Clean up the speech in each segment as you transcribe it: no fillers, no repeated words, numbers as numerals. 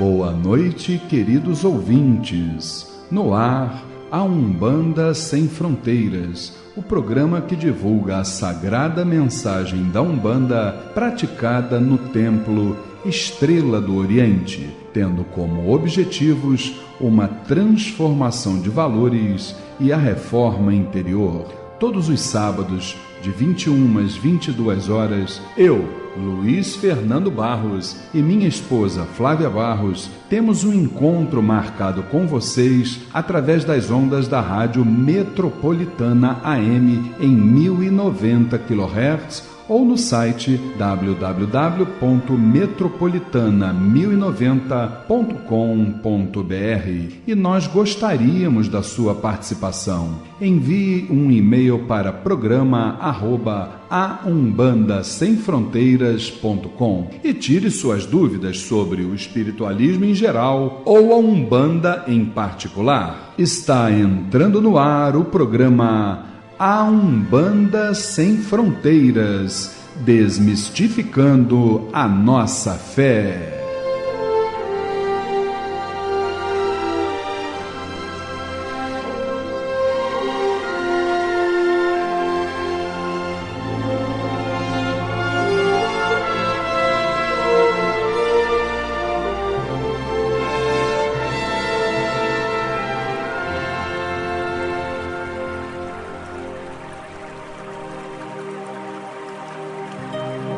Boa noite, queridos ouvintes. No ar, a Umbanda Sem Fronteiras, o programa que divulga a sagrada mensagem da Umbanda praticada no Templo Estrela do Oriente, tendo como objetivos uma transformação de valores e a reforma interior. Todos os sábados, de 21 às 22 horas, eu, Luiz Fernando Barros, e minha esposa Flávia Barros, temos um encontro marcado com vocês através das ondas da Rádio Metropolitana AM em 1090 kHz ou no site www.metropolitana1090.com.br. E nós gostaríamos da sua participação. Envie um e-mail para programa@aumbandasemfronteiras.com e tire suas dúvidas sobre o espiritualismo em geral ou a Umbanda em particular. Está entrando no ar o programa A Umbanda Sem Fronteiras, desmistificando a nossa fé.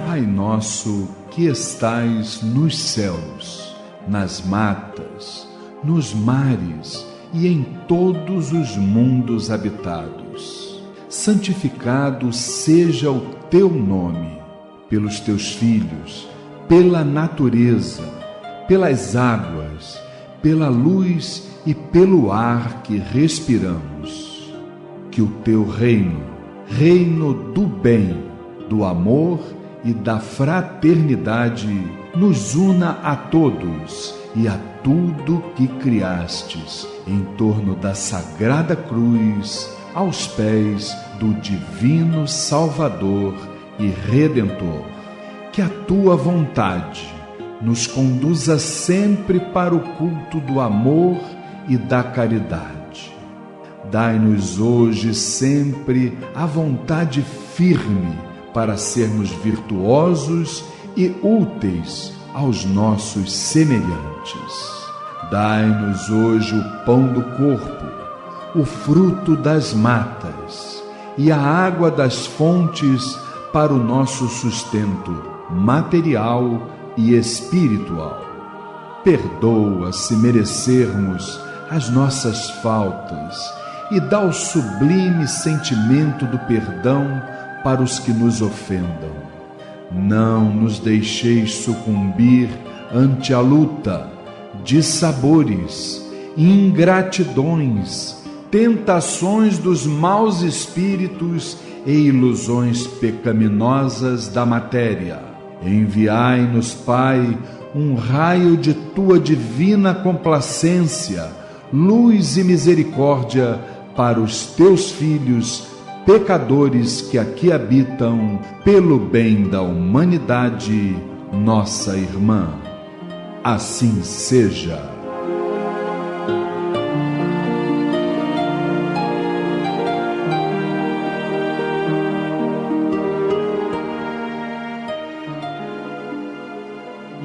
Pai nosso que estais nos céus, nas matas, nos mares e em todos os mundos habitados, santificado seja o teu nome, pelos teus filhos, pela natureza, pelas águas, pela luz e pelo ar que respiramos. Que o teu reino, reino do bem, do amor e da fraternidade, nos una a todos e a tudo que criastes, em torno da sagrada cruz, aos pés do divino Salvador e Redentor. Que a tua vontade nos conduza sempre para o culto do amor e da caridade. Dai-nos hoje sempre a vontade firme para sermos virtuosos e úteis aos nossos semelhantes. Dai-nos hoje o pão do corpo, o fruto das matas e a água das fontes para o nosso sustento material e espiritual. Perdoa se merecermos as nossas faltas e dá o sublime sentimento do perdão para os que nos ofendam. Não nos deixeis sucumbir ante a luta, dissabores, ingratidões, tentações dos maus espíritos e ilusões pecaminosas da matéria. Enviai-nos, Pai, um raio de tua divina complacência, luz e misericórdia para os teus filhos pecadores que aqui habitam, pelo bem da humanidade, nossa irmã. Assim seja.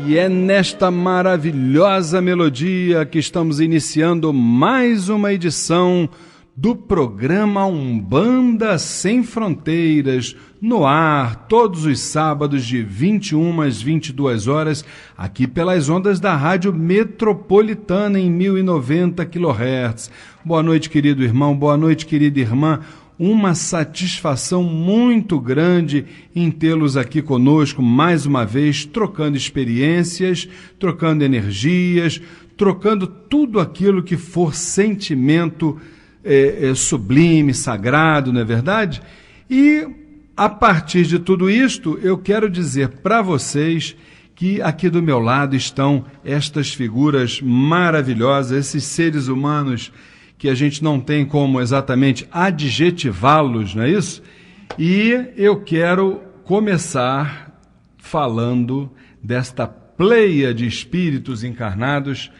E é nesta maravilhosa melodia que estamos iniciando mais uma edição do programa Umbanda Sem Fronteiras, no ar, todos os sábados de 21 às 22 horas, aqui pelas ondas da Rádio Metropolitana em 1090 kHz. Boa noite, querido irmão, boa noite, querida irmã. Uma satisfação muito grande em tê-los aqui conosco mais uma vez, trocando experiências, trocando energias, trocando tudo aquilo que for sentimento sublime, sagrado, não é verdade? E a partir de tudo isto, eu quero dizer para vocês que aqui do meu lado estão estas figuras maravilhosas, esses seres humanos que a gente não tem como exatamente adjetivá-los, não é isso? E eu quero começar falando desta pleia de espíritos encarnados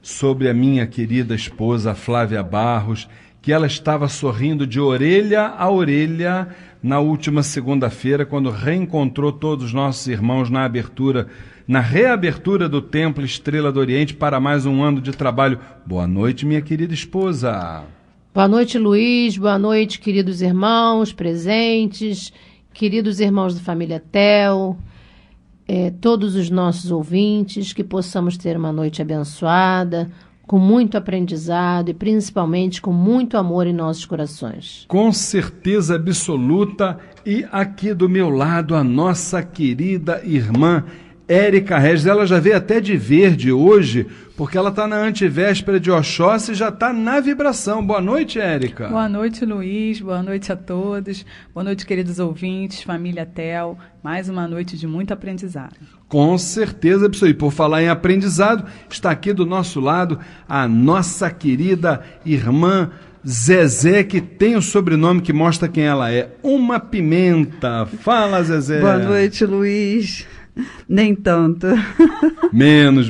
sobre a minha querida esposa Flávia Barros, que ela estava sorrindo de orelha a orelha na última segunda-feira, quando reencontrou todos os nossos irmãos na reabertura do Templo Estrela do Oriente para mais um ano de trabalho. Boa noite, minha querida esposa. Boa noite, Luiz. Boa noite, queridos irmãos presentes, queridos irmãos da família Tel, todos os nossos ouvintes, que possamos ter uma noite abençoada, com muito aprendizado e principalmente com muito amor em nossos corações. Com certeza absoluta. E aqui do meu lado, a nossa querida irmã Érica Regis. Ela já veio até de verde hoje, porque ela está na antivéspera de Oxóssi e já está na vibração. Boa noite, Érica. Boa noite, Luiz. Boa noite a todos. Boa noite, queridos ouvintes, família Tel. Mais uma noite de muito aprendizado. Com certeza, absoluta. E por falar em aprendizado, está aqui do nosso lado a nossa querida irmã Zezé, que tem o sobrenome que mostra quem ela é. Uma pimenta. Fala, Zezé. Boa noite, Luiz. Nem tanto. Menos.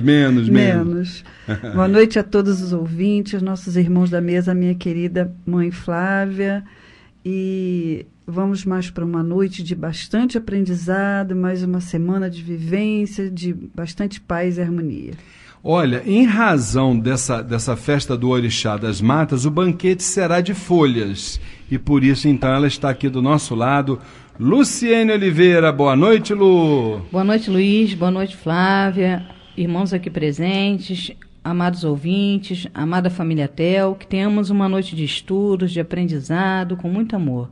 Boa noite a todos os ouvintes, nossos irmãos da mesa, minha querida mãe Flávia. E vamos mais para uma noite de bastante aprendizado, mais uma semana de vivência, de bastante paz e harmonia. Olha, em razão dessa festa do Orixá das Matas, o banquete será de folhas. E por isso, então, ela está aqui do nosso lado. Luciene Oliveira, boa noite, Lu. Boa noite, Luiz, boa noite, Flávia, irmãos aqui presentes, amados ouvintes, amada família Tel, que tenhamos uma noite de estudos, de aprendizado, com muito amor.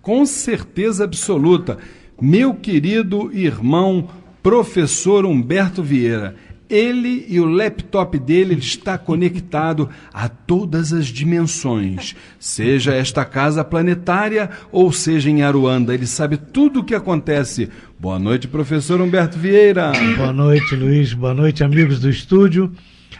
Com certeza absoluta. Meu querido irmão, professor Humberto Vieira, ele e o laptop dele está conectado a todas as dimensões, seja esta casa planetária ou seja em Aruanda. Ele sabe tudo o que acontece. Boa noite, professor Humberto Vieira. Boa noite, Luiz. Boa noite, amigos do estúdio,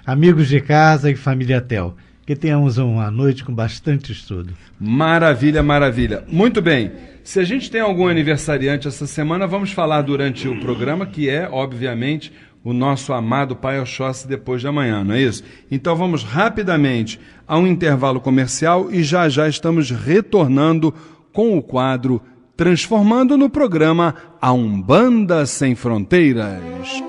amigos de casa e família Tel. Que tenhamos uma noite com bastante estudo. Maravilha, maravilha. Muito bem. Se a gente tem algum aniversariante essa semana, vamos falar durante o programa, que é, obviamente, o nosso amado Pai Oxóssi depois de amanhã, não é isso? Então vamos rapidamente a um intervalo comercial e já estamos retornando com o quadro Transformando no programa A Umbanda Sem Fronteiras.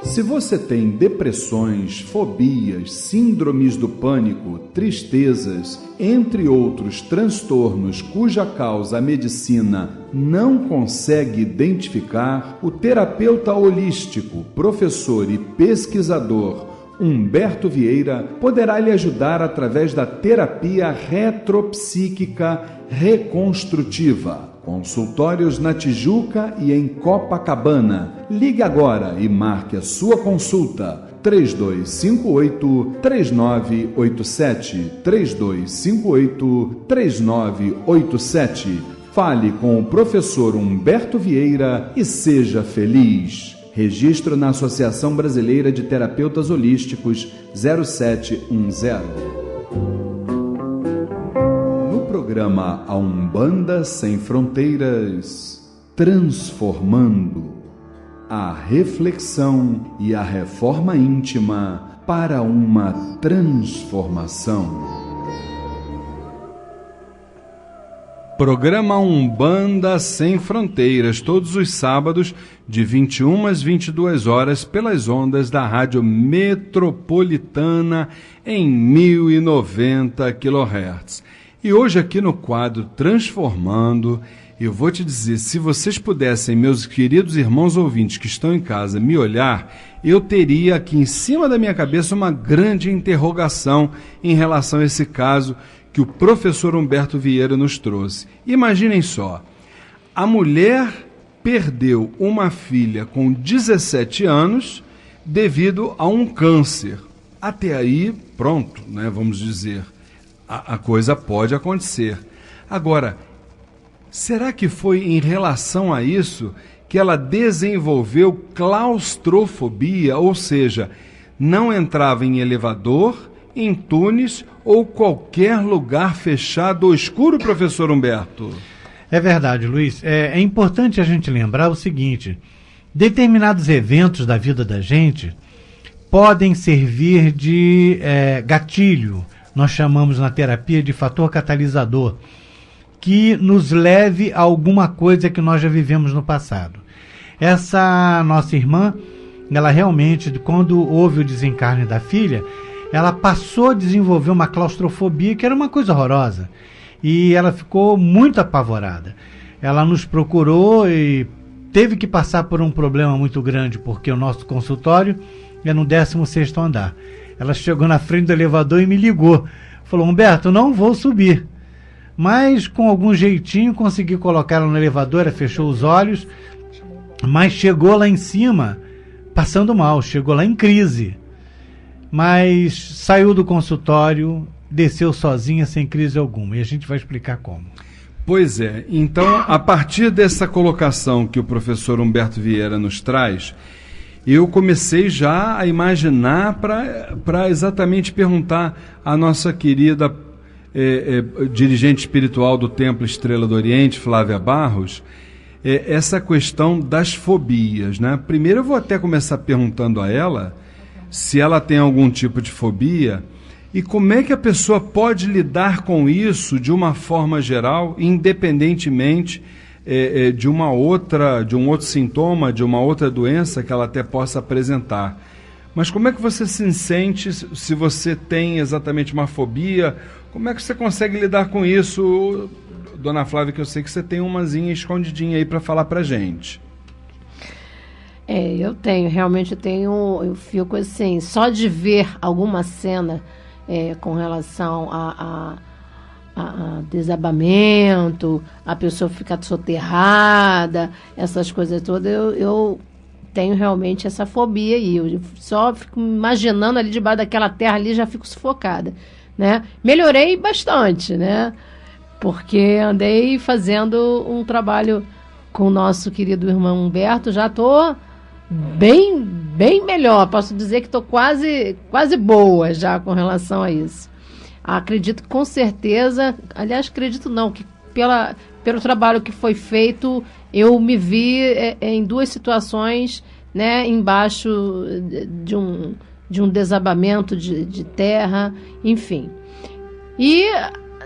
Se você tem depressões, fobias, síndromes do pânico, tristezas, entre outros transtornos cuja causa a medicina não consegue identificar, o terapeuta holístico, professor e pesquisador Humberto Vieira poderá lhe ajudar através da terapia retropsíquica reconstrutiva. Consultórios na Tijuca e em Copacabana. Ligue agora e marque a sua consulta. 3258-3987. 3258-3987. Fale com o professor Humberto Vieira e seja feliz. Registro na Associação Brasileira de Terapeutas Holísticos 0710. Programa A Umbanda Sem Fronteiras, transformando a reflexão e a reforma íntima para uma transformação. Programa Umbanda Sem Fronteiras, todos os sábados, de 21 às 22 horas, pelas ondas da Rádio Metropolitana em 1090 kHz. E hoje aqui no quadro Transformando, eu vou te dizer, se vocês pudessem, meus queridos irmãos ouvintes que estão em casa, me olhar, eu teria aqui em cima da minha cabeça uma grande interrogação em relação a esse caso que o professor Humberto Vieira nos trouxe. Imaginem só, a mulher perdeu uma filha com 17 anos devido a um câncer. Até aí, pronto, né, vamos dizer... A coisa pode acontecer. Agora, será que foi em relação a isso que ela desenvolveu claustrofobia, ou seja, não entrava em elevador, em túneis ou qualquer lugar fechado ou escuro, professor Humberto? É verdade, Luiz. É importante a gente lembrar o seguinte, determinados eventos da vida da gente podem servir de gatilho, nós chamamos na terapia de fator catalisador, que nos leve a alguma coisa que nós já vivemos no passado. Essa nossa irmã, ela realmente, quando houve o desencarne da filha, ela passou a desenvolver uma claustrofobia que era uma coisa horrorosa. E ela ficou muito apavorada. Ela nos procurou e teve que passar por um problema muito grande, porque o nosso consultório é no 16º andar. Ela chegou na frente do elevador e me ligou. Falou: Humberto, não vou subir. Mas com algum jeitinho consegui colocar ela no elevador, ela fechou os olhos, mas chegou lá em cima passando mal, chegou lá em crise. Mas saiu do consultório, desceu sozinha, sem crise alguma. E a gente vai explicar como. Pois é. Então, a partir dessa colocação que o professor Humberto Vieira nos traz, eu comecei já a imaginar para exatamente perguntar à nossa querida dirigente espiritual do Templo Estrela do Oriente, Flávia Barros, essa questão das fobias, né? Primeiro eu vou até começar perguntando a ela se ela tem algum tipo de fobia e como é que a pessoa pode lidar com isso de uma forma geral, independentemente de um outro sintoma, de uma outra doença que ela até possa apresentar. Mas como é que você se sente se você tem exatamente uma fobia? Como é que você consegue lidar com isso, dona Flávia, que eu sei que você tem umazinha escondidinha aí para falar pra gente? Eu fico assim, só de ver alguma cena com relação a desabamento, a pessoa ficar soterrada, essas coisas todas, eu tenho realmente essa fobia aí. Eu só fico imaginando ali debaixo daquela terra ali, já fico sufocada, né? Melhorei bastante, né? Porque andei fazendo um trabalho com o nosso querido irmão Humberto, já estou bem melhor. Posso dizer que estou quase boa já com relação a isso. Acredito com certeza, aliás, acredito não, que pelo trabalho que foi feito, eu me vi em duas situações, né, embaixo de um desabamento de terra, enfim. E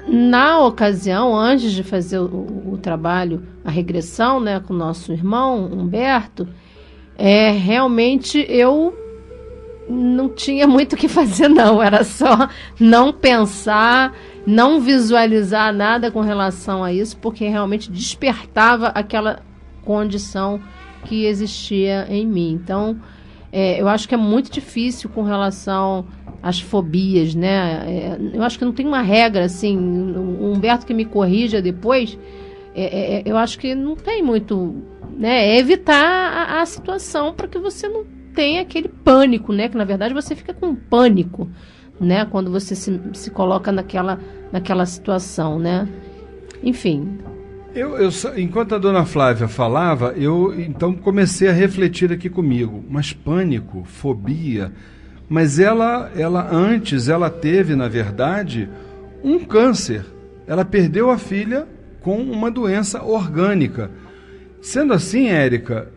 na ocasião, antes de fazer o trabalho, a regressão, né, com o nosso irmão Humberto, realmente eu não tinha muito o que fazer, não. Era só não pensar, não visualizar nada com relação a isso, porque realmente despertava aquela condição que existia em mim. Então, eu acho que é muito difícil com relação às fobias, né? Eu acho que não tem uma regra, assim. O Humberto que me corrija depois, eu acho que não tem muito, né? É evitar a situação para que você não tenha aquele pânico, né? Que na verdade você fica com pânico, né? Quando você se coloca naquela situação, né? Enfim. Enquanto a dona Flávia falava, eu então comecei a refletir aqui comigo. Mas pânico, fobia, mas ela antes teve, na verdade, um câncer. Ela perdeu a filha com uma doença orgânica. Sendo assim, Érica,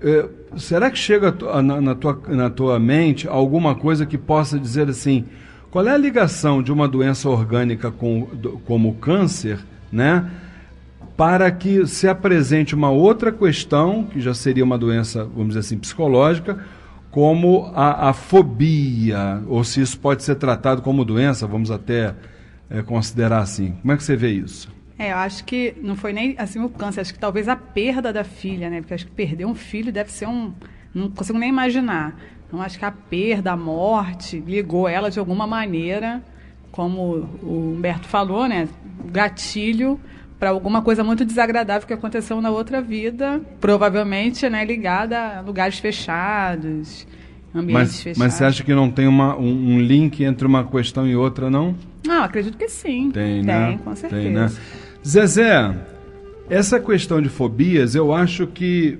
será que chega na tua mente alguma coisa que possa dizer assim, qual é a ligação de uma doença orgânica como o câncer, né, para que se apresente uma outra questão, que já seria uma doença, vamos dizer assim, psicológica, como a fobia, ou se isso pode ser tratado como doença, vamos até considerar assim. Como é que você vê isso? Eu acho que não foi nem assim o câncer, acho que talvez a perda da filha, né? Porque acho que perder um filho deve ser não consigo nem imaginar. Então acho que a perda, a morte, ligou ela de alguma maneira, como o Humberto falou, né? O gatilho para alguma coisa muito desagradável que aconteceu na outra vida, provavelmente, né, ligada a lugares fechados, ambientes fechados. Mas você acha que não tem um link entre uma questão e outra, não? Não, acredito que sim. Tem, né? Tem, com certeza. Tem, né? Zezé, essa questão de fobias, eu acho que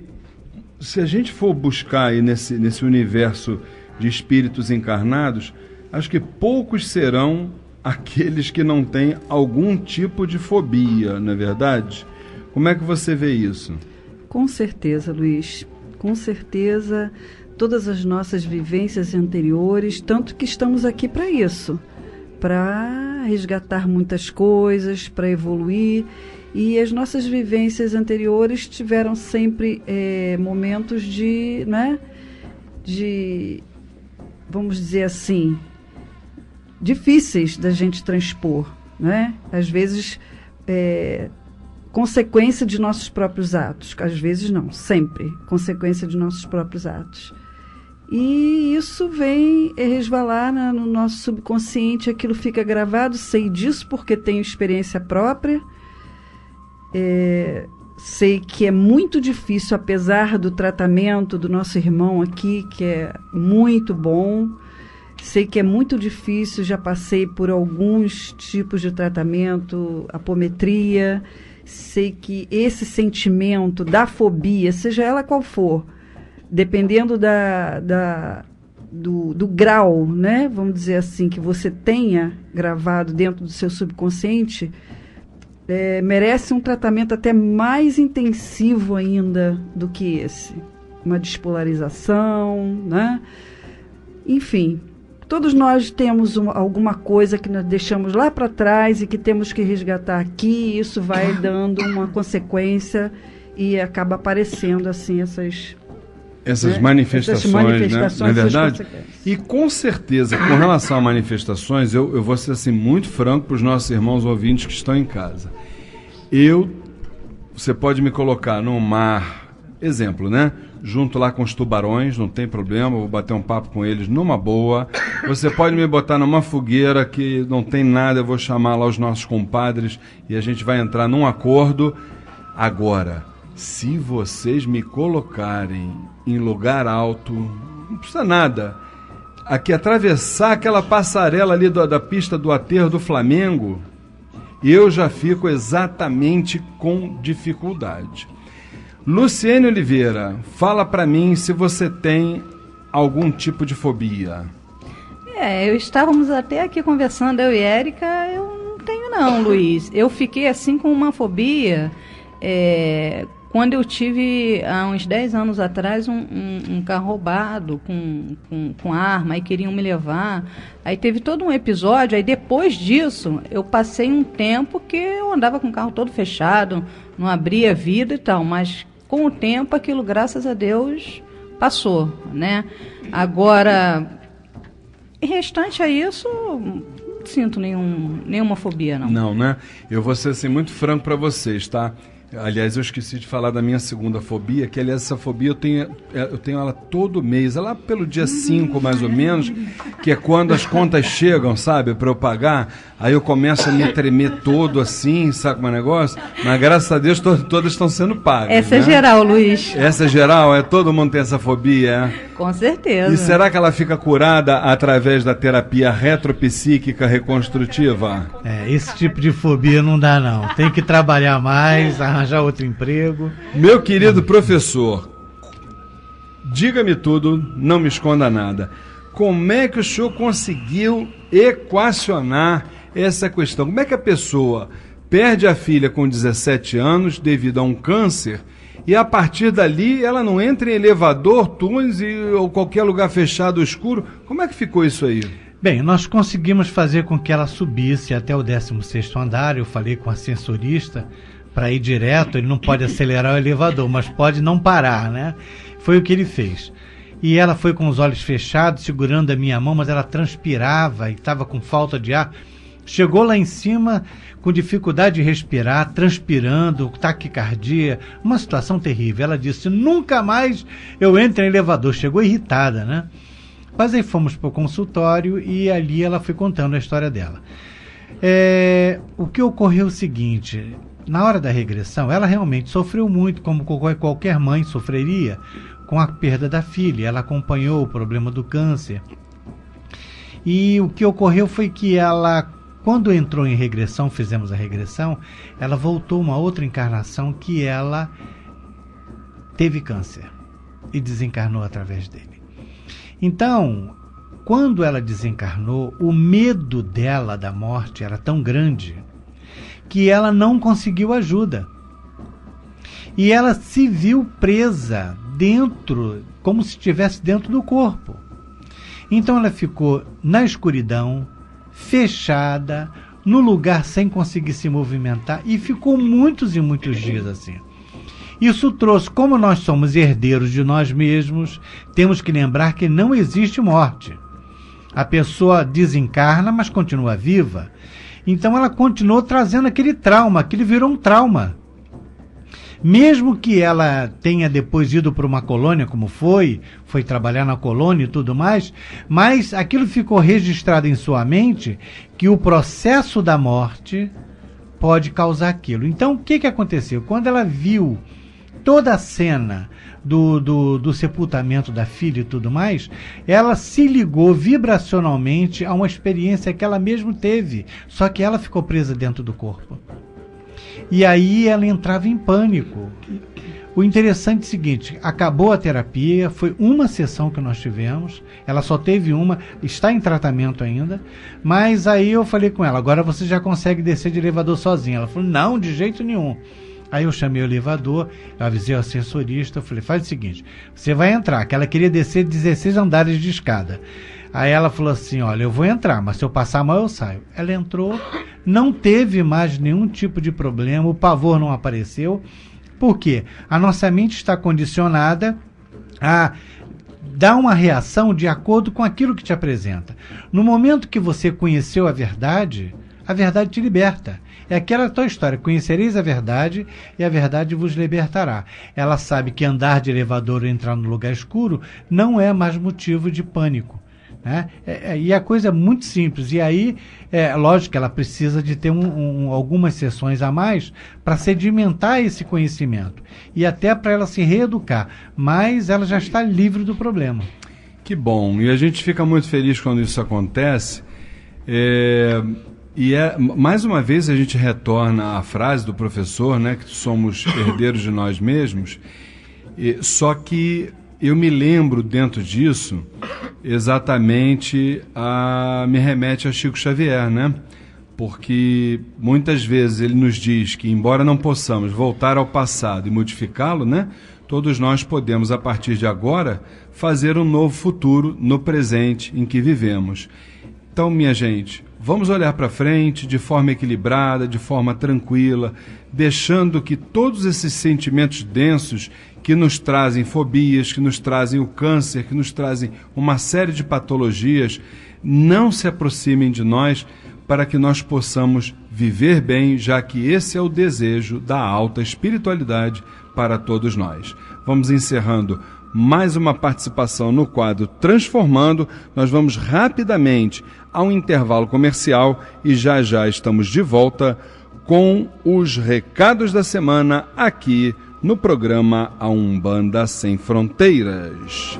se a gente for buscar aí nesse universo de espíritos encarnados, acho que poucos serão aqueles que não têm algum tipo de fobia, não é verdade? Como é que você vê isso? Com certeza, Luiz. com certeza, todas as nossas vivências anteriores, tanto que estamos aqui para isso, para resgatar muitas coisas, para evoluir. E as nossas vivências anteriores tiveram sempre momentos de, né, de, vamos dizer assim, difíceis da gente transpor, né? Às vezes, consequência de nossos próprios atos. Às vezes não, sempre consequência de nossos próprios atos. E isso vem resvalar no nosso subconsciente, aquilo fica gravado, sei disso porque tenho experiência própria. Sei que é muito difícil, apesar do tratamento do nosso irmão aqui, que é muito bom. Sei que é muito difícil, já passei por alguns tipos de tratamento, apometria. Sei que esse sentimento da fobia, seja ela qual for, dependendo do grau, né, vamos dizer assim, que você tenha gravado dentro do seu subconsciente, merece um tratamento até mais intensivo ainda do que esse. Uma despolarização, né? Enfim, todos nós temos alguma coisa que nós deixamos lá para trás e que temos que resgatar aqui, e isso vai dando uma consequência e acaba aparecendo assim essas manifestações, né? Não é verdade? E com certeza, com relação a manifestações, eu vou ser assim muito franco para os nossos irmãos ouvintes que estão em casa. Você pode me colocar no mar, exemplo, né? Junto lá com os tubarões, não tem problema, vou bater um papo com eles numa boa. Você pode me botar numa fogueira que não tem nada, eu vou chamar lá os nossos compadres e a gente vai entrar num acordo. Agora, se vocês me colocarem em lugar alto, não precisa nada, aqui atravessar aquela passarela ali da pista do aterro do Flamengo, eu já fico exatamente com dificuldade. Luciene Oliveira, fala para mim se você tem algum tipo de fobia. Estávamos até aqui conversando, eu e Érica, eu não tenho não, Luiz. Eu fiquei assim com uma fobia, quando eu tive, há uns 10 anos atrás, um carro roubado com arma, aí queriam me levar. Aí teve todo um episódio, aí depois disso, eu passei um tempo que eu andava com o carro todo fechado, não abria vida e tal, mas com o tempo aquilo, graças a Deus, passou, né? Agora, restante a isso, não sinto nenhuma fobia, não. Não, né? Eu vou ser assim, muito franco para vocês, tá? Aliás, eu esqueci de falar da minha segunda fobia, que aliás essa fobia eu tenho ela todo mês, é lá pelo dia 5 mais ou menos, que é quando as contas chegam, sabe, para eu pagar, aí eu começo a me tremer todo assim, sabe como é o negócio? Mas graças a Deus todas estão sendo pagas. Essa é geral, Luiz. Essa é geral? Todo mundo tem essa fobia? Com certeza. E será que ela fica curada através da terapia retropsíquica reconstrutiva? Esse tipo de fobia não dá não, tem que trabalhar mais, arranjar outro emprego. Meu querido professor, diga-me tudo, não me esconda nada. Como é que o senhor conseguiu equacionar essa questão? Como é que a pessoa perde a filha com 17 anos devido a um câncer e a partir dali ela não entra em elevador, túneis ou qualquer lugar fechado ou escuro? Como é que ficou isso aí? Bem, nós conseguimos fazer com que ela subisse até o 16º andar. Eu falei com o ascensorista para ir direto, ele não pode acelerar o elevador, mas pode não parar, né? Foi o que ele fez. E ela foi com os olhos fechados, segurando a minha mão, mas ela transpirava e estava com falta de ar. Chegou lá em cima com dificuldade de respirar, transpirando, taquicardia, uma situação terrível. Ela disse, nunca mais eu entro em elevador. Chegou irritada, né? Mas aí fomos para o consultório e ali ela foi contando a história dela. O que ocorreu é o seguinte, na hora da regressão, ela realmente sofreu muito, como qualquer mãe sofreria, com a perda da filha. Ela acompanhou o problema do câncer. E o que ocorreu foi que ela, quando entrou em regressão, fizemos a regressão, ela voltou uma outra encarnação que ela teve câncer e desencarnou através dele. Então, quando ela desencarnou, o medo dela da morte era tão grande que ela não conseguiu ajuda. e ela se viu presa dentro, como se estivesse dentro do corpo. Então ela ficou na escuridão, fechada, no lugar sem conseguir se movimentar, e ficou muitos e muitos dias assim. Isso trouxe, como nós somos herdeiros de nós mesmos, temos que lembrar que não existe morte. A pessoa desencarna, mas continua viva. Então ela continuou trazendo aquele trauma, aquele virou um trauma. Mesmo que ela tenha depois ido para uma colônia, como foi trabalhar na colônia e tudo mais, mas aquilo ficou registrado em sua mente, que o processo da morte pode causar aquilo. Então, o que aconteceu? Quando ela viu toda a cena do sepultamento da filha e tudo mais, ela se ligou vibracionalmente a uma experiência que ela mesma teve, só que ela ficou presa dentro do corpo. E aí ela entrava em pânico. O interessante é o seguinte, acabou a terapia, foi uma sessão que nós tivemos, ela só teve uma, está em tratamento ainda, mas aí eu falei com ela, agora você já consegue descer de elevador sozinha. Ela falou, não, de jeito nenhum. Aí eu chamei o elevador, eu avisei o assessorista, eu falei, faz o seguinte, você vai entrar, que ela queria descer 16 andares de escada. Aí ela falou assim, olha, eu vou entrar, mas se eu passar mal eu saio. Ela entrou, não teve mais nenhum tipo de problema, o pavor não apareceu. Por quê? A nossa mente está condicionada a dar uma reação de acordo com aquilo que te apresenta. No momento que você conheceu a verdade te liberta. É aquela tua história, conhecereis a verdade e a verdade vos libertará. Ela sabe que andar de elevador ou entrar no lugar escuro não é mais motivo de pânico. Né? E a coisa é muito simples. E aí, lógico que ela precisa de ter algumas sessões a mais para sedimentar esse conhecimento. E até para ela se reeducar. Mas ela já está livre do problema. Que bom. E a gente fica muito feliz quando isso acontece. Mais uma vez a gente retorna à frase do professor, né, que somos herdeiros de nós mesmos, só que eu me lembro dentro disso, exatamente, me remete a Chico Xavier, né? Porque muitas vezes ele nos diz que, embora não possamos voltar ao passado e modificá-lo, né, todos nós podemos, a partir de agora, fazer um novo futuro no presente em que vivemos. Então, minha gente, vamos olhar para frente de forma equilibrada, de forma tranquila, deixando que todos esses sentimentos densos que nos trazem fobias, que nos trazem o câncer, que nos trazem uma série de patologias, não se aproximem de nós, para que nós possamos viver bem, já que esse é o desejo da alta espiritualidade para todos nós. Vamos encerrando mais uma participação no quadro Transformando. Nós vamos rapidamente ao intervalo comercial e já estamos de volta com os recados da semana aqui no programa A Umbanda Sem Fronteiras.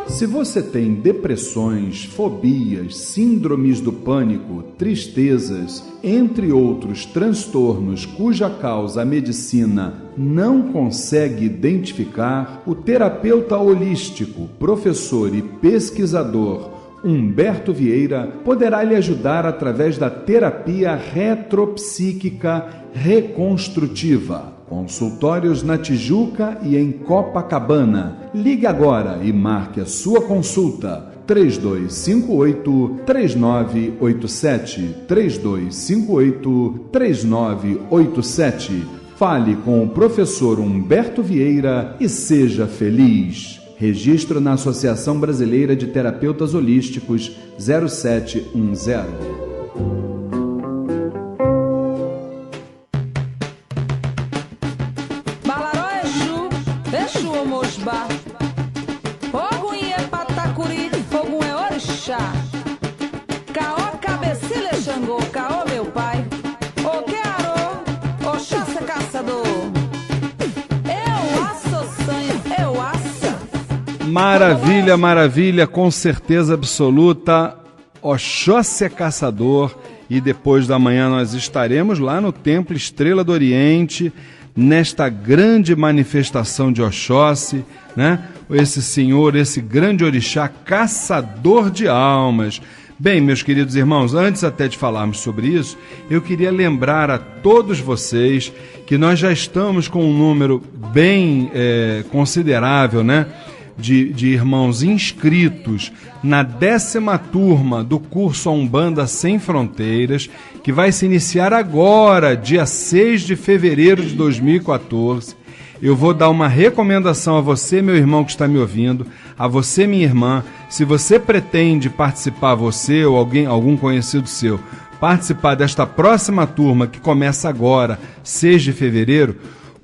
Se você tem depressões, fobias, síndromes do pânico, tristezas, entre outros transtornos cuja causa a medicina não consegue identificar, o terapeuta holístico, professor e pesquisador Humberto Vieira poderá lhe ajudar através da terapia retropsíquica reconstrutiva. Consultórios na Tijuca e em Copacabana. Ligue agora e marque a sua consulta. 3258-3987. 3258-3987. Fale com o professor Humberto Vieira e seja feliz. Registro na Associação Brasileira de Terapeutas Holísticos 0710. Maravilha, maravilha, com certeza absoluta. Oxóssi é caçador. E depois da manhã nós estaremos lá no Templo Estrela do Oriente, nesta grande manifestação de Oxóssi, né? Esse senhor, esse grande orixá, caçador de almas. Bem, meus queridos irmãos, antes até de falarmos sobre isso, eu queria lembrar a todos vocês que nós já estamos com um número bem considerável, né, de irmãos inscritos na 10ª turma do curso A Umbanda Sem Fronteiras, que vai se iniciar agora, dia 6 de fevereiro de 2014. Eu vou dar uma recomendação a você, meu irmão que está me ouvindo, a você, minha irmã. Se você pretende participar, você ou algum conhecido seu, participar desta próxima turma que começa agora, 6 de fevereiro,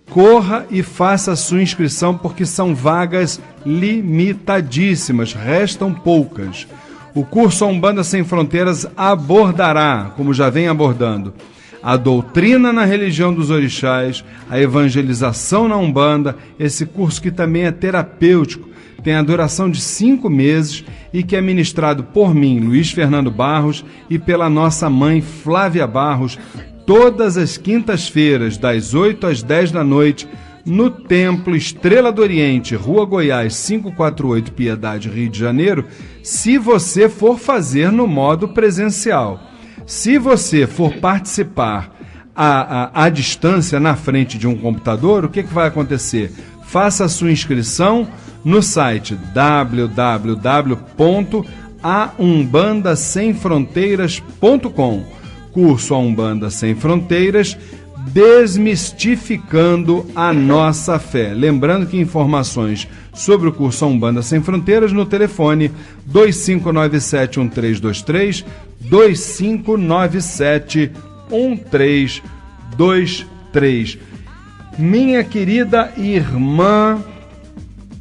corra e faça a sua inscrição, porque são vagas limitadíssimas, restam poucas. O curso A Umbanda Sem Fronteiras abordará, como já vem abordando, a doutrina na religião dos orixás, a evangelização na Umbanda, esse curso que também é terapêutico, tem a duração de 5 meses e que é ministrado por mim, Luiz Fernando Barros, e pela nossa mãe Flávia Barros, todas as quintas-feiras, das 8 às 10 da noite, no Templo Estrela do Oriente, Rua Goiás, 548, Piedade, Rio de Janeiro, se você for fazer no modo presencial. Se você for participar à distância, na frente de um computador, o que vai acontecer? Faça a sua inscrição no site www.aumbandasemfronteiras.com. Curso A Umbanda Sem Fronteiras, desmistificando a nossa fé. Lembrando que informações sobre o curso A Umbanda Sem Fronteiras no telefone 2597-1323, 2597-1323. Minha querida irmã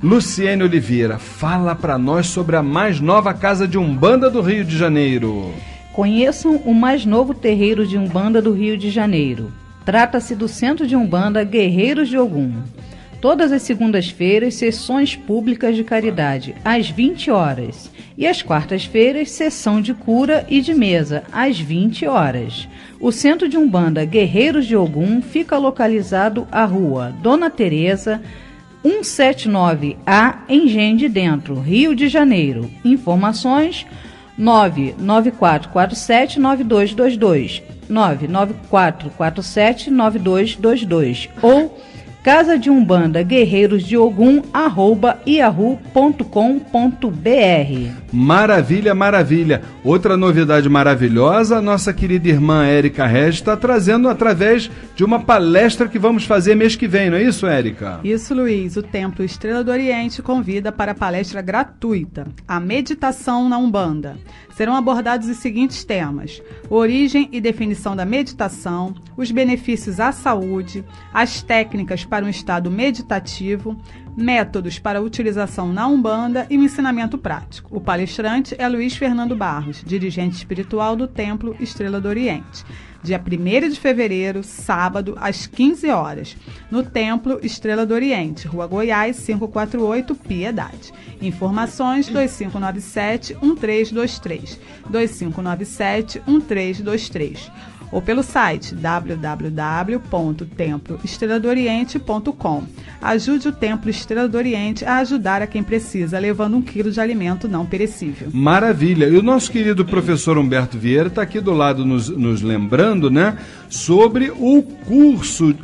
Luciene Oliveira, fala para nós sobre a mais nova casa de Umbanda do Rio de Janeiro. Conheçam o mais novo terreiro de Umbanda do Rio de Janeiro. Trata-se do Centro de Umbanda Guerreiros de Ogum. Todas as segundas-feiras, sessões públicas de caridade, às 20 horas. E às quartas-feiras, sessão de cura e de mesa, às 20 horas. O Centro de Umbanda Guerreiros de Ogum fica localizado à rua Dona Teresa, 179A, Engenho de Dentro, Rio de Janeiro. Informações 99447-9222, 99447-9222 ou Casa de Umbanda Guerreiros de Ogum, @yahoo.com.br. Maravilha, maravilha. Outra novidade maravilhosa, a nossa querida irmã Érica Regis está trazendo através de uma palestra que vamos fazer mês que vem, não é isso, Érica? Isso, Luiz. O Templo Estrela do Oriente convida para a palestra gratuita, a meditação na Umbanda. Serão abordados os seguintes temas: origem e definição da meditação, os benefícios à saúde, as técnicas para um estado meditativo, métodos para utilização na Umbanda e um ensinamento prático. O palestrante é Luiz Fernando Barros, dirigente espiritual do Templo Estrela do Oriente. Dia 1º de fevereiro, sábado, às 15 horas, no Templo Estrela do Oriente, Rua Goiás, 548, Piedade. Informações 2597-1323, 2597-1323. Ou pelo site www.temploestreladooriente.com. Ajude o Templo Estrela do Oriente a ajudar a quem precisa, levando 1 quilo de alimento não perecível. Maravilha! E o nosso querido professor Humberto Vieira está aqui do lado nos lembrando, né, sobre o curso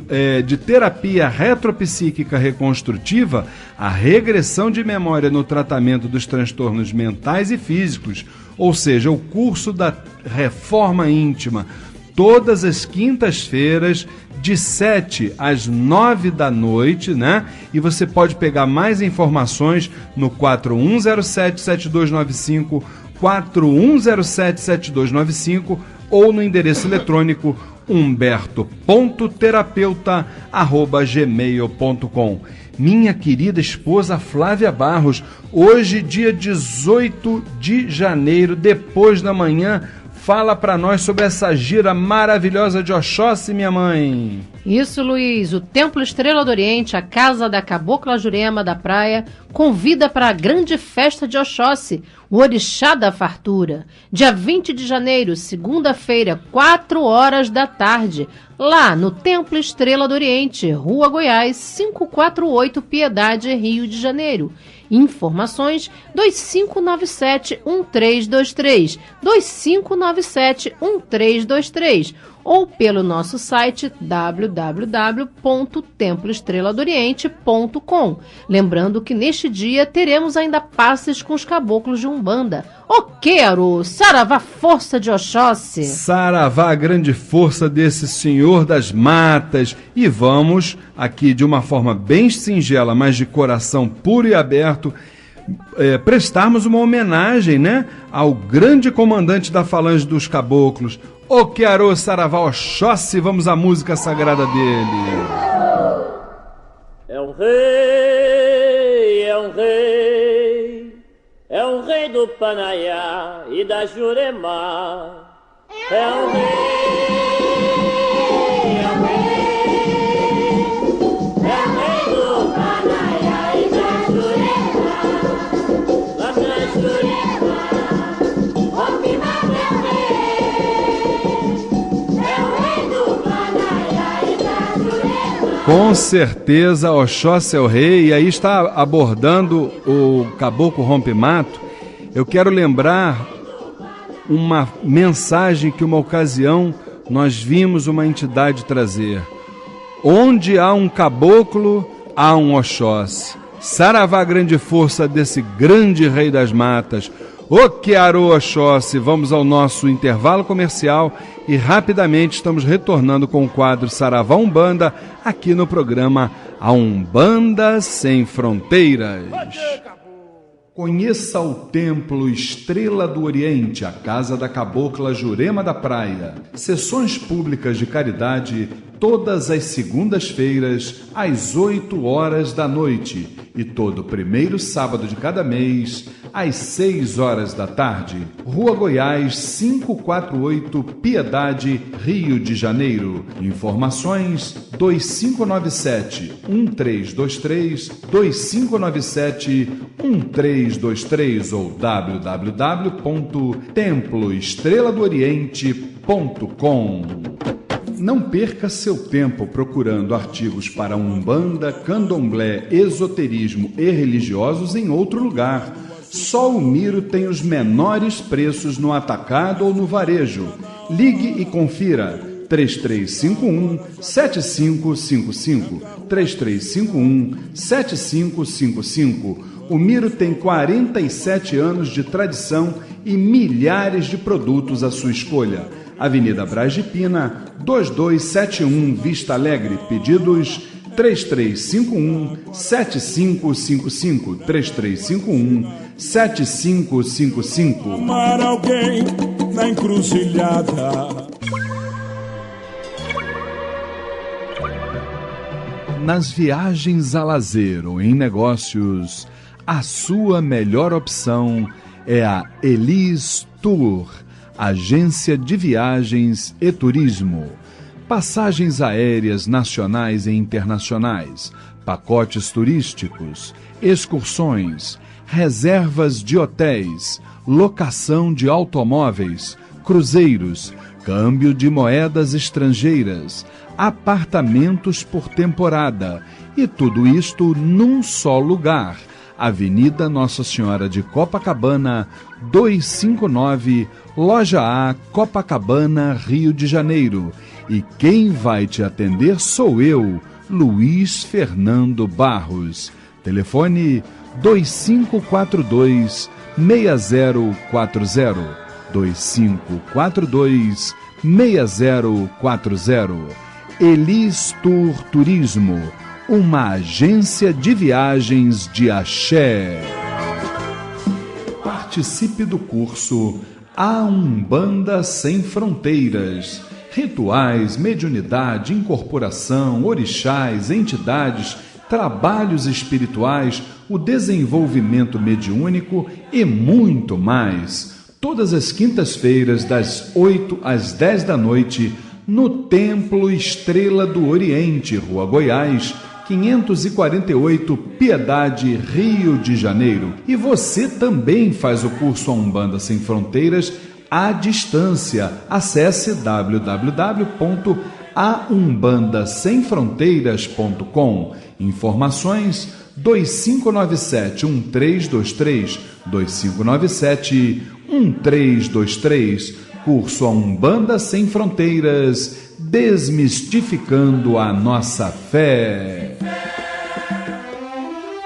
de terapia retropsíquica reconstrutiva, a regressão de memória no tratamento dos transtornos mentais e físicos, ou seja, o curso da reforma íntima, todas as quintas-feiras, de 7 às 9 da noite, né? E você pode pegar mais informações no 4107-7295, 4107-7295 ou no endereço eletrônico humberto.terapeuta@gmail.com. Minha querida esposa Flávia Barros, hoje, dia 18 de janeiro, depois da manhã, fala para nós sobre essa gira maravilhosa de Oxóssi, minha mãe. Isso, Luiz. O Templo Estrela do Oriente, a casa da Cabocla Jurema da Praia, convida para a grande festa de Oxóssi, o Orixá da Fartura. Dia 20 de janeiro, segunda-feira, 4 horas da tarde, lá no Templo Estrela do Oriente, Rua Goiás, 548, Piedade, Rio de Janeiro. Informações 2597-1323, 2597-1323, ou pelo nosso site www.temploestreladoriente.com. Lembrando que neste dia teremos ainda passes com os caboclos de Umbanda. O quero, saravá força de Oxóssi. Saravá a grande força desse senhor das matas. E vamos aqui de uma forma bem singela, mas de coração puro e aberto, prestarmos uma homenagem, né, ao grande comandante da falange dos caboclos, o Quero Saravá Oxóssi. Vamos à música sagrada dele. É um rei, é um rei, é um rei do Panaiá e da Jurema. É um rei, é um rei, é um rei do Panaiá e da Jurema. Lá na Jurema, o Pimar é o rei. Com certeza, Oxóssi é o rei, e aí está abordando o Caboclo Rompe-Mato. Eu quero lembrar uma mensagem que uma ocasião nós vimos uma entidade trazer. Onde há um caboclo, há um Oxóssi. Saravá a grande força desse grande rei das matas. O Quero Oxóssi. Vamos ao nosso intervalo comercial e rapidamente estamos retornando com o quadro Saravá Umbanda aqui no programa A Umbanda Sem Fronteiras. Conheça o Templo Estrela do Oriente, a casa da cabocla Jurema da Praia. Sessões públicas de caridade todas as segundas-feiras às 8 horas da noite e todo primeiro sábado de cada mês às 6 horas da tarde. Rua Goiás, 548, Piedade, Rio de Janeiro. Informações 2597-1323, 2597-1323 ou www.temploestreladooriente.com. Não perca seu tempo procurando artigos para Umbanda, Candomblé, esoterismo e religiosos em outro lugar. Só o Miro tem os menores preços no atacado ou no varejo. Ligue e confira. 3351-7555. 3351-7555. O Miro tem 47 anos de tradição e milhares de produtos à sua escolha. Avenida Braz de Pina, 2271, Vista Alegre. Pedidos 3351-7555. 3351-7555. Amar alguém na encruzilhada. Nas viagens a lazer ou em negócios, a sua melhor opção é a Elis Tour, agência de viagens e turismo. Passagens aéreas nacionais e internacionais, pacotes turísticos, excursões, reservas de hotéis, locação de automóveis, cruzeiros, câmbio de moedas estrangeiras, apartamentos por temporada, e tudo isto num só lugar. Avenida Nossa Senhora de Copacabana, 259, Loja A, Copacabana, Rio de Janeiro. E quem vai te atender sou eu, Luiz Fernando Barros. Telefone 2542-6040. 2542-6040. Elis Tour Turismo, uma agência de viagens de axé. Participe do curso A Umbanda Sem Fronteiras. Rituais, mediunidade, incorporação, orixás, entidades, trabalhos espirituais, o desenvolvimento mediúnico e muito mais. Todas as quintas-feiras, das 8 às 10 da noite, no Templo Estrela do Oriente, Rua Goiás, 548, Piedade, Rio de Janeiro. E você também faz o curso A Umbanda Sem Fronteiras à distância. Acesse www.aumbandasemfronteiras.com a umbandasemfronteiras.com. Informações 2597-1323, 2597-1323. Curso A Umbanda Sem Fronteiras, desmistificando a nossa fé.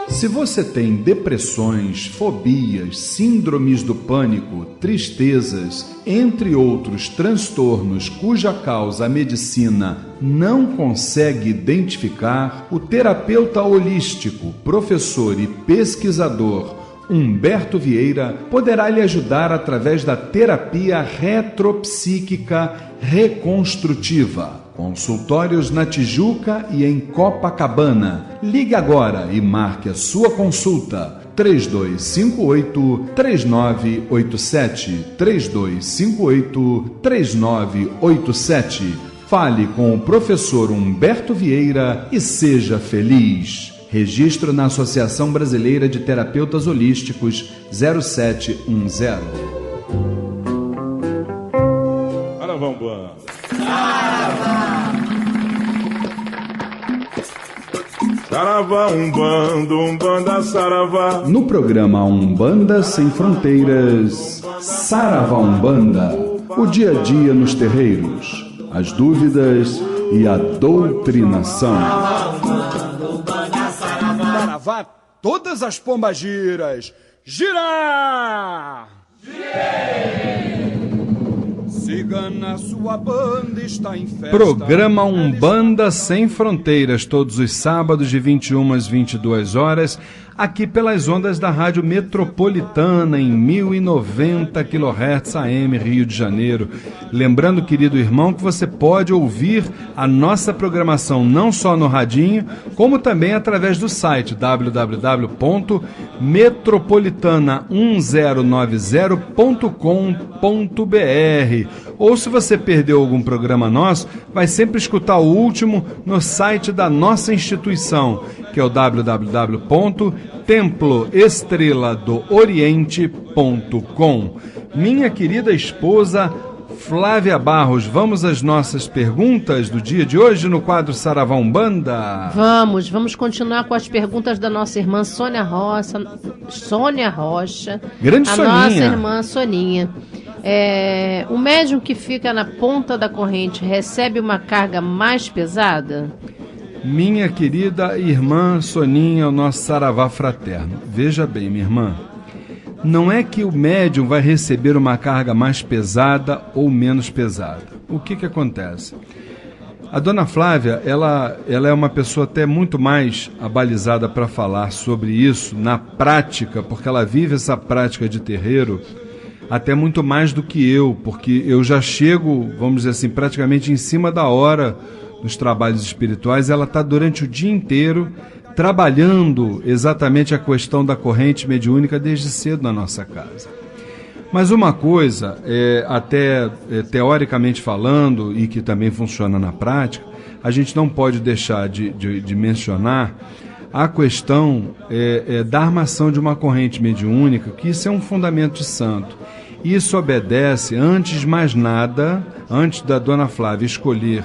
Se você tem depressões, fobias, síndromes do pânico, tristezas, entre outros transtornos cuja causa a medicina não consegue identificar, o terapeuta holístico, professor e pesquisador Humberto Vieira poderá lhe ajudar através da terapia retropsíquica reconstrutiva. Consultórios na Tijuca e em Copacabana. Ligue agora e marque a sua consulta. 3258-3987. 3258-3987. Fale com o professor Humberto Vieira e seja feliz. Registro na Associação Brasileira de Terapeutas Holísticos 0710. Saravá. Saravá, Umbanda, Saravá. No programa Umbanda Sem Fronteiras, Saravá Umbanda, o dia a dia nos terreiros, as dúvidas e a doutrinação. Saravá, todas as pombagiras, girar! Siga na sua banda, está em festa. Programa Umbanda Sem Fronteiras, todos os sábados de 21 às 22 horas, aqui pelas ondas da Rádio Metropolitana, em 1090 kHz AM, Rio de Janeiro. Lembrando, querido irmão, que você pode ouvir a nossa programação não só no radinho, como também através do site www.metropolitana1090.com.br. Ou se você perdeu algum programa nosso, vai sempre escutar o último no site da nossa instituição, que é o www.temploestreladooriente.com. Minha querida esposa Flávia Barros, vamos às nossas perguntas do dia de hoje no quadro Saravá Umbanda? Vamos continuar com as perguntas da nossa irmã Sônia Rocha. Grande a Soninha. Nossa irmã Soninha. O médium que fica na ponta da corrente recebe uma carga mais pesada? Minha querida irmã Soninha, o nosso Saravá fraterno. Veja bem, minha irmã, não é que o médium vai receber uma carga mais pesada ou menos pesada. O que acontece? A dona Flávia, ela é uma pessoa até muito mais abalizada para falar sobre isso na prática, porque ela vive essa prática de terreiro até muito mais do que eu, porque eu já chego, vamos dizer assim, praticamente em cima da hora nos trabalhos espirituais. Ela está durante o dia inteiro trabalhando exatamente a questão da corrente mediúnica desde cedo na nossa casa. Mas uma coisa, até teoricamente falando, e que também funciona na prática, a gente não pode deixar de mencionar a questão da armação de uma corrente mediúnica, que isso é um fundamento de santo. Isso obedece, antes de mais nada, antes da dona Flávia escolher,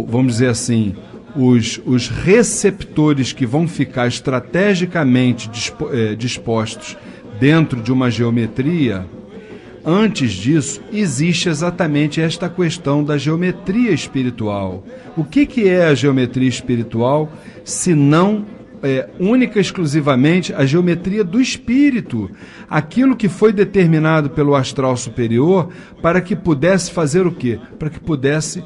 vamos dizer assim, os receptores que vão ficar estrategicamente dispostos dentro de uma geometria. Antes disso, existe exatamente esta questão da geometria espiritual. O que é a geometria espiritual, se não única e exclusivamente a geometria do espírito? Aquilo que foi determinado pelo astral superior para que pudesse fazer o quê? Para que pudesse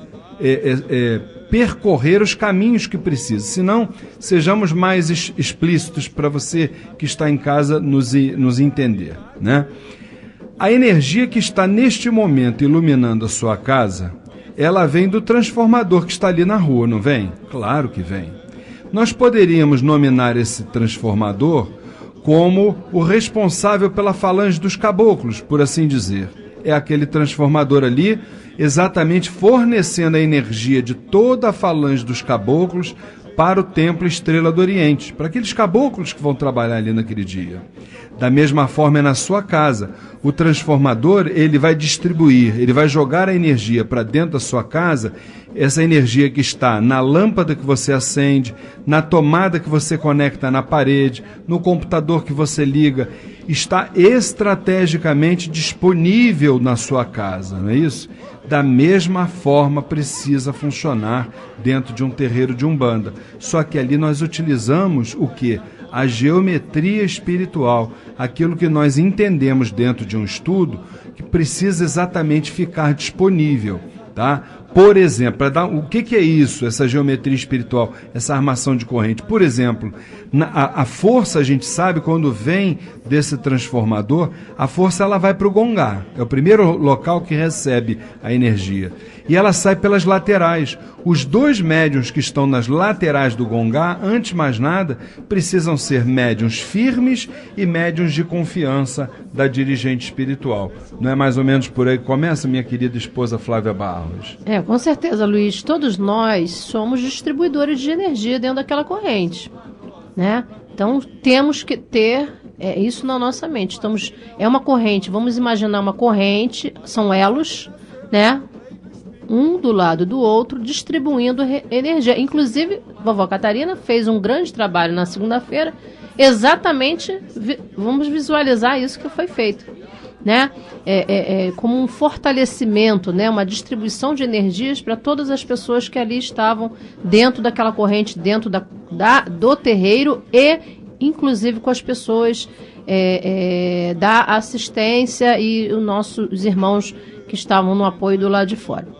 percorrer os caminhos que precisa. Se não, sejamos mais explícitos para você que está em casa nos entender, né? A energia que está neste momento iluminando a sua casa, ela vem do transformador que está ali na rua, não vem? Claro que vem. Nós poderíamos nominar esse transformador como o responsável pela falange dos caboclos, por assim dizer. É aquele transformador ali, exatamente fornecendo a energia de toda a falange dos caboclos para o Templo Estrela do Oriente, para aqueles caboclos que vão trabalhar ali naquele dia. Da mesma forma é na sua casa. O transformador, ele vai distribuir, ele vai jogar a energia para dentro da sua casa, essa energia que está na lâmpada que você acende, na tomada que você conecta na parede, no computador que você liga, está estrategicamente disponível na sua casa, não é isso? Da mesma forma precisa funcionar dentro de um terreiro de Umbanda. Só que ali nós utilizamos o quê? A geometria espiritual, aquilo que nós entendemos dentro de um estudo, que precisa exatamente ficar disponível, tá? Por exemplo, o que é isso, essa geometria espiritual, essa armação de corrente? Por exemplo, a força, a gente sabe, quando vem desse transformador, a força ela vai para o gongá, é o primeiro local que recebe a energia. E ela sai pelas laterais. Os dois médiuns que estão nas laterais do gongá, antes de mais nada, precisam ser médiuns firmes e médiuns de confiança da dirigente espiritual. Não é mais ou menos por aí que começa, minha querida esposa Flávia Barros? Com certeza, Luiz. Todos nós somos distribuidores de energia dentro daquela corrente, né? Então, temos que ter isso na nossa mente. É uma corrente, vamos imaginar uma corrente, são elos, né? Um do lado do outro, distribuindo energia. Inclusive, vovó Catarina fez um grande trabalho na segunda-feira, exatamente, vamos visualizar isso que foi feito, né? Como um fortalecimento, né? Uma distribuição de energias para todas as pessoas que ali estavam dentro daquela corrente, dentro do terreiro e, inclusive, com as pessoas da assistência e os nossos irmãos que estavam no apoio do lado de fora.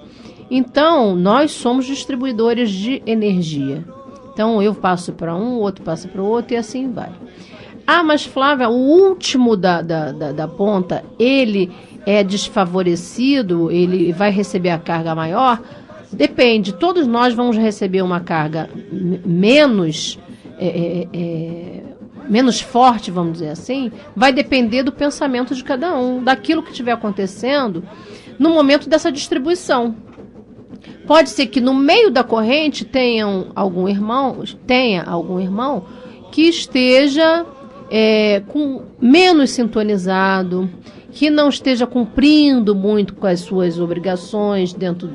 Então, nós somos distribuidores de energia. Então, eu passo para um, o outro passa para o outro e assim vai. Ah, mas Flávia, o último da ponta, ele é desfavorecido, ele vai receber a carga maior? Depende, todos nós vamos receber uma carga menos forte, vamos dizer assim, vai depender do pensamento de cada um, daquilo que estiver acontecendo no momento dessa distribuição. Pode ser que no meio da corrente tenha algum irmão que esteja menos sintonizado, que não esteja cumprindo muito com as suas obrigações dentro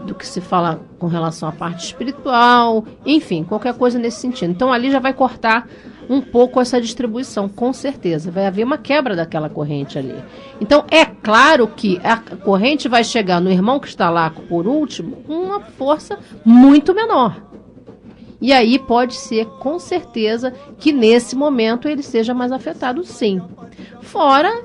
do que se fala com relação à parte espiritual, enfim, qualquer coisa nesse sentido. Então ali já vai cortar um pouco essa distribuição, com certeza. Vai haver uma quebra daquela corrente ali. Então, é claro que a corrente vai chegar no irmão que está lá por último com uma força muito menor. E aí pode ser, com certeza, que nesse momento ele seja mais afetado, sim. Fora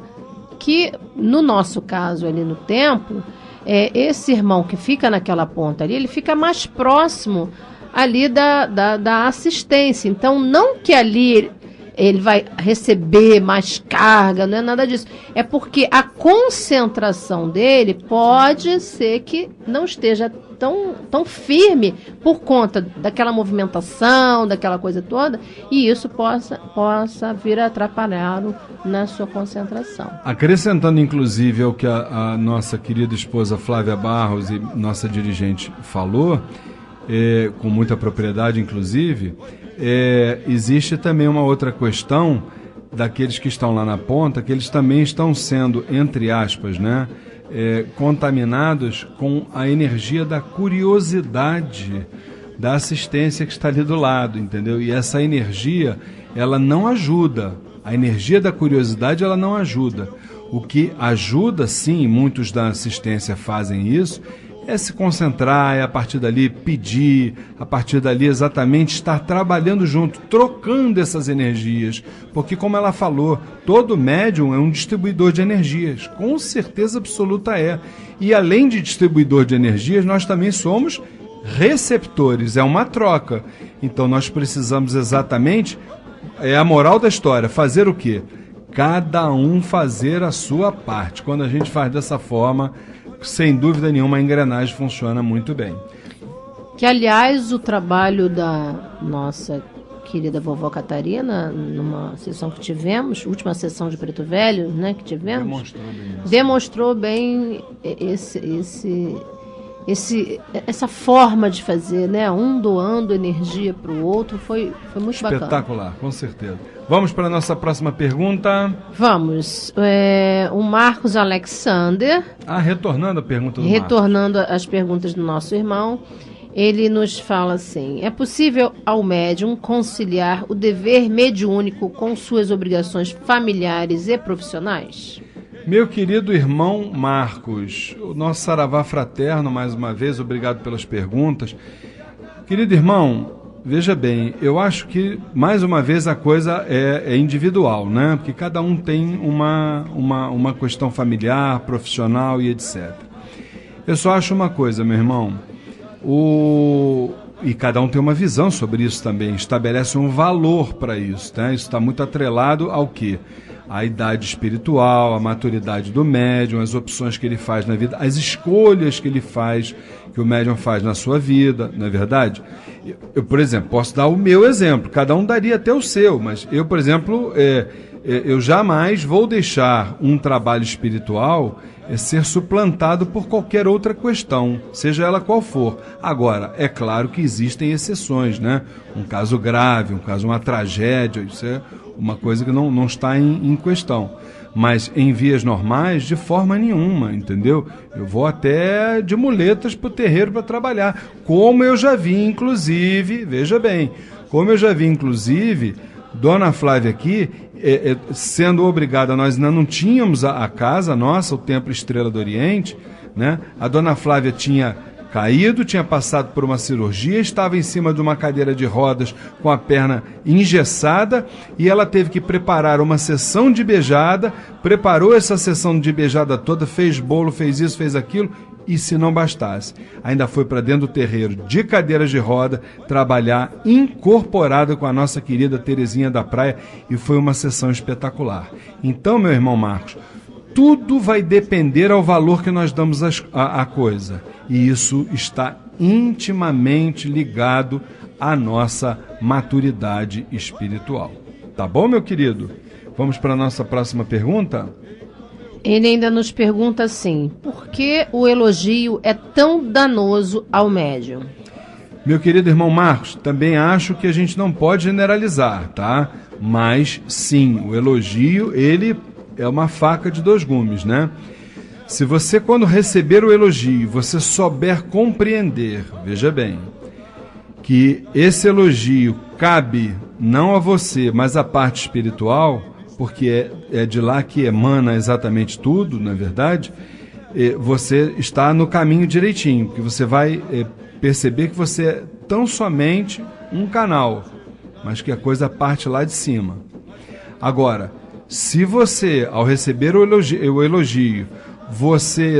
que, no nosso caso ali no templo, esse irmão que fica naquela ponta ali, ele fica mais próximo ali da assistência. Então, não que ali ele vai receber mais carga, não é nada disso. É porque a concentração dele pode ser que não esteja tão firme por conta daquela movimentação, daquela coisa toda, e isso possa vir a atrapalhá-lo na sua concentração. Acrescentando, inclusive, ao que a nossa querida esposa Flávia Barros e nossa dirigente falou, com muita propriedade, inclusive, existe também uma outra questão daqueles que estão lá na ponta, que eles também estão sendo, entre aspas, né, contaminados com a energia da curiosidade da assistência que está ali do lado, entendeu? E essa energia, ela não ajuda. A energia da curiosidade, ela não ajuda. O que ajuda, sim, muitos da assistência fazem isso, é se concentrar, a partir dali pedir, a partir dali exatamente estar trabalhando junto, trocando essas energias, porque como ela falou, todo médium é um distribuidor de energias, com certeza absoluta é. E além de distribuidor de energias, nós também somos receptores, é uma troca. Então nós precisamos exatamente, a moral da história, fazer o quê? Cada um fazer a sua parte. Quando a gente faz dessa forma, sem dúvida nenhuma, a engrenagem funciona muito bem. Que, aliás, o trabalho da nossa querida vovó Catarina, numa sessão que tivemos, última sessão de Preto Velho, né, que tivemos, demonstrou bem essa forma de fazer, né? Um doando energia para o outro, foi muito bacana. Espetacular, com certeza. Vamos para a nossa próxima pergunta. Vamos. O Marcos Alexander. Retornando a pergunta do Retornando às perguntas do nosso irmão, ele nos fala assim: é possível ao médium conciliar o dever mediúnico com suas obrigações familiares e profissionais? Meu querido irmão Marcos, o nosso saravá fraterno, mais uma vez, obrigado pelas perguntas. Querido irmão, veja bem, eu acho que, mais uma vez, a coisa é individual, né? Porque cada um tem uma questão familiar, profissional e etc. Eu só acho uma coisa, meu irmão, e cada um tem uma visão sobre isso também, estabelece um valor para isso, né? Isso está muito atrelado ao quê? A idade espiritual, a maturidade do médium, as opções que ele faz na vida, as escolhas que ele faz, que o médium faz na sua vida, não é verdade? Eu, por exemplo, posso dar o meu exemplo, cada um daria até o seu, mas eu, por exemplo, eu jamais vou deixar um trabalho espiritual ser suplantado por qualquer outra questão, seja ela qual for. Agora, é claro que existem exceções, né? Um caso grave, uma tragédia, isso é uma coisa que não está em questão. Mas em vias normais, de forma nenhuma, entendeu? Eu vou até de muletas para o terreiro para trabalhar. Como eu já vi, inclusive, veja bem, Dona Flávia aqui, sendo obrigada, nós ainda não tínhamos a casa nossa, o Templo Estrela do Oriente, né? A Dona Flávia tinha caído, tinha passado por uma cirurgia, estava em cima de uma cadeira de rodas com a perna engessada e ela teve que preparar uma sessão de beijada, preparou essa sessão de beijada toda, fez bolo, fez isso, fez aquilo, e se não bastasse, ainda foi para dentro do terreiro de cadeiras de roda trabalhar incorporada com a nossa querida Terezinha da Praia, e foi uma sessão espetacular. Então, meu irmão Marcos, tudo vai depender ao valor que nós damos à coisa. E isso está intimamente ligado à nossa maturidade espiritual. Tá bom, meu querido? Vamos para a nossa próxima pergunta? Ele ainda nos pergunta assim: por que o elogio é tão danoso ao médium? Meu querido irmão Marcos, também acho que a gente não pode generalizar, tá? Mas sim, o elogio, ele é uma faca de dois gumes, né? Se você, quando receber o elogio, você souber compreender, veja bem, que esse elogio cabe não a você, mas à parte espiritual, porque é de lá que emana exatamente tudo, na verdade, você está no caminho direitinho, porque você vai perceber que você é tão somente um canal, mas que a coisa parte lá de cima. Agora, se você, ao receber o elogio, você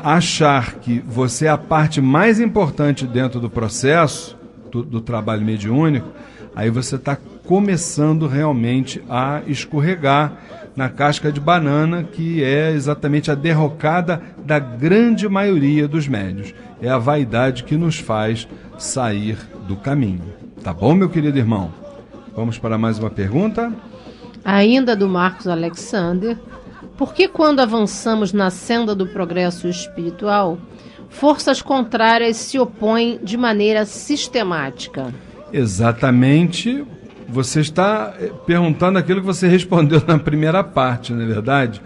achar que você é a parte mais importante dentro do processo, do trabalho mediúnico, aí você está começando realmente a escorregar na casca de banana, que é exatamente a derrocada da grande maioria dos médiuns. É a vaidade que nos faz sair do caminho. Tá bom, meu querido irmão? Vamos para mais uma pergunta? Ainda do Marcos Alexander. Por que, quando avançamos na senda do progresso espiritual, forças contrárias se opõem de maneira sistemática? Exatamente. Você está perguntando aquilo que você respondeu na primeira parte, não é verdade?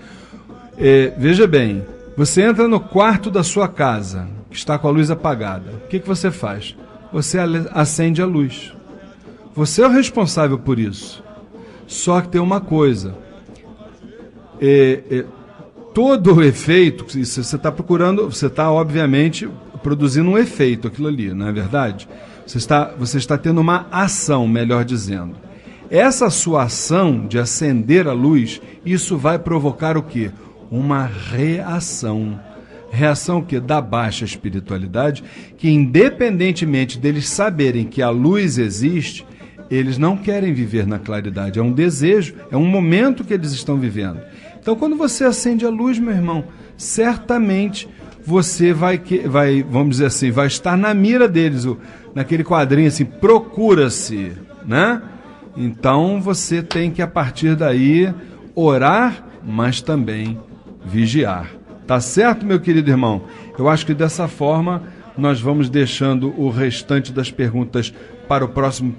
Veja bem, você entra no quarto da sua casa, que está com a luz apagada. O que você faz? Você acende a luz. Você é o responsável por isso. Só que tem uma coisa. Todo o efeito, você está procurando, você está obviamente produzindo um efeito, aquilo ali, não é verdade? Você está tendo uma ação, melhor dizendo. Essa sua ação de acender a luz, isso vai provocar o quê? Uma reação. Reação o quê? Da baixa espiritualidade, que independentemente deles saberem que a luz existe, eles não querem viver na claridade. É um desejo, é um momento que eles estão vivendo. Então, quando você acende a luz, meu irmão, certamente você vai, vamos dizer assim, vai estar na mira deles, naquele quadrinho assim, procura-se, né? Então, você tem que, a partir daí, orar, mas também vigiar. Tá certo, meu querido irmão? Eu acho que dessa forma nós vamos deixando o restante das perguntas para o próximo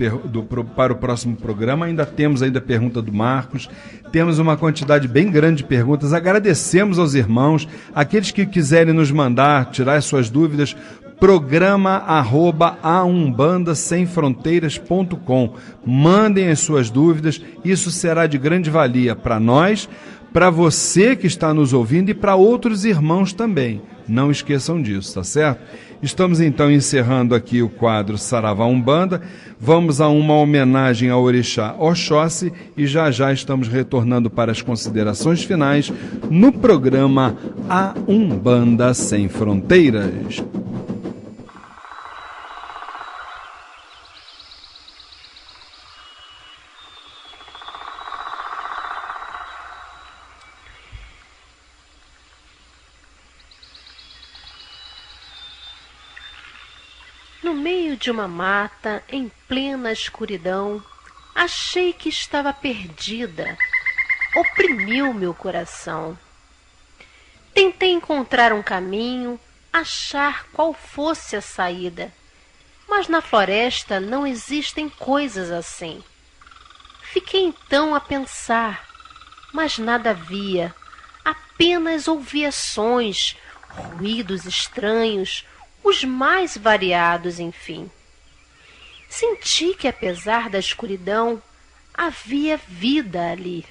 programa. Ainda temos a pergunta do Marcos, temos uma quantidade bem grande de perguntas. Agradecemos aos irmãos, aqueles que quiserem nos mandar, tirar as suas dúvidas, programa@aumbandasemfronteiras.com. Mandem as suas dúvidas, isso será de grande valia para nós, para você que está nos ouvindo e para outros irmãos também. Não esqueçam disso, tá certo? Estamos então encerrando aqui o quadro Saravá Umbanda. Vamos a uma homenagem ao orixá Oxóssi e já estamos retornando para as considerações finais no programa A Umbanda Sem Fronteiras. No meio de uma mata, em plena escuridão, achei que estava perdida. Oprimiu meu coração. Tentei encontrar um caminho, achar qual fosse a saída. Mas na floresta não existem coisas assim. Fiquei então a pensar, mas nada via. Apenas ouvia sons, ruídos estranhos, os mais variados, enfim. Senti que, apesar da escuridão, havia vida ali.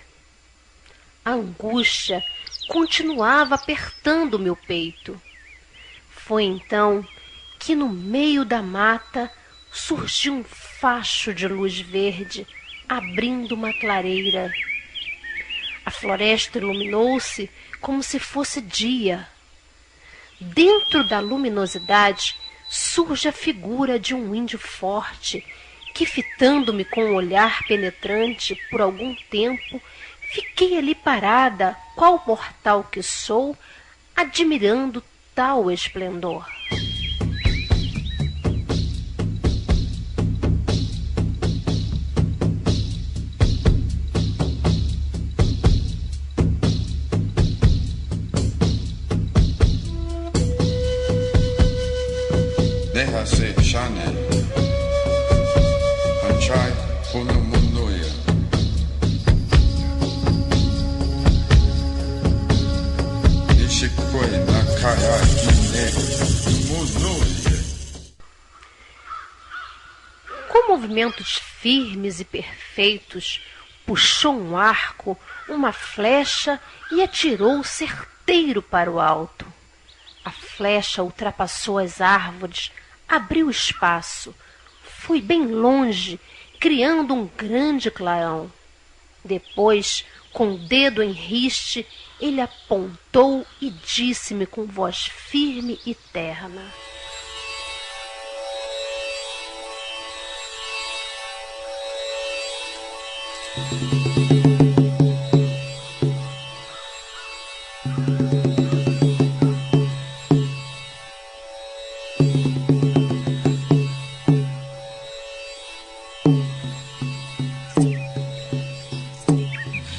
A angústia continuava apertando meu peito. Foi então que, no meio da mata, surgiu um facho de luz verde, abrindo uma clareira. A floresta iluminou-se como se fosse dia. Dentro da luminosidade surge a figura de um índio forte que, fitando-me com um olhar penetrante por algum tempo, fiquei ali parada, qual mortal que sou, admirando tal esplendor. Déjase Shane, Anchai Punamunuya. Ishikoi Nakaya Ine Munuya. Com movimentos firmes e perfeitos, puxou um arco, uma flecha e atirou certeiro para o alto. A flecha ultrapassou as árvores, abriu espaço, foi bem longe, criando um grande clarão. Depois, com o dedo em riste, ele apontou e disse-me com voz firme e terna: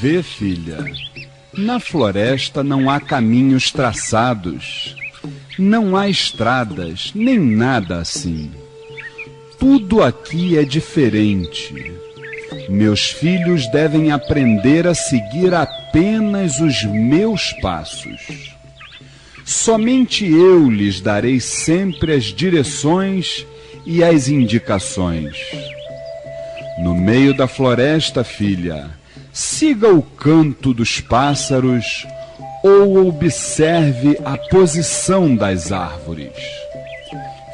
Vê, filha, na floresta não há caminhos traçados, não há estradas, nem nada assim. Tudo aqui é diferente. Meus filhos devem aprender a seguir apenas os meus passos. Somente eu lhes darei sempre as direções e as indicações. No meio da floresta, filha, siga o canto dos pássaros ou observe a posição das árvores.